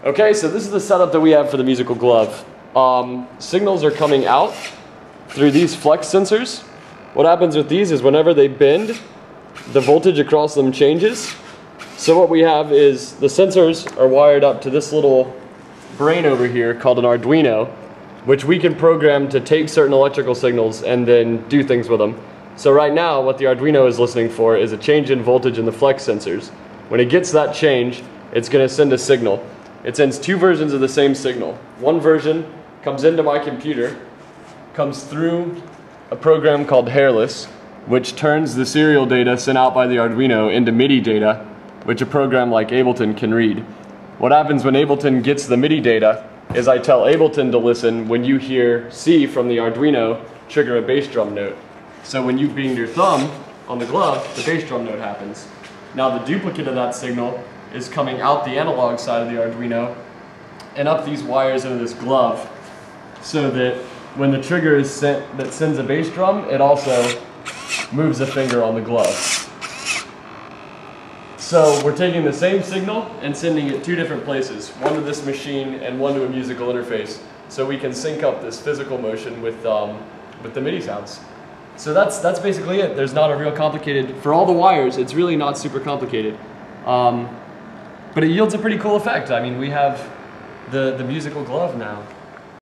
Okay, so this is the setup that we have for the musical glove. Signals are coming out through these flex sensors. What happens with these is whenever they bend, the voltage across them changes. So what we have is the sensors are wired up to this little brain over here called an Arduino, which we can program to take certain electrical signals and then do things with them. So right now what the Arduino is listening for is a change in voltage in the flex sensors. When it gets that change, it's going to send a signal. It sends two versions of the same signal. One version comes into my computer, comes through a program called Hairless, which turns the serial data sent out by the Arduino into MIDI data, which a program like Ableton can read. What happens when Ableton gets the MIDI data is I tell Ableton to listen when you hear C from the Arduino trigger a bass drum note. So when you bang your thumb on the glove, the bass drum note happens. Now the duplicate of that signal is coming out the analog side of the Arduino and up these wires into this glove, so that when the trigger is sent that sends a bass drum, it also moves a finger on the glove. So we're taking the same signal and sending it two different places, one to this machine and one to a musical interface, so we can sync up this physical motion with the MIDI sounds. So that's basically it. There's not a real complicated, for all the wires, it's really not super complicated. But it yields a pretty cool effect. I mean, we have the musical glove now.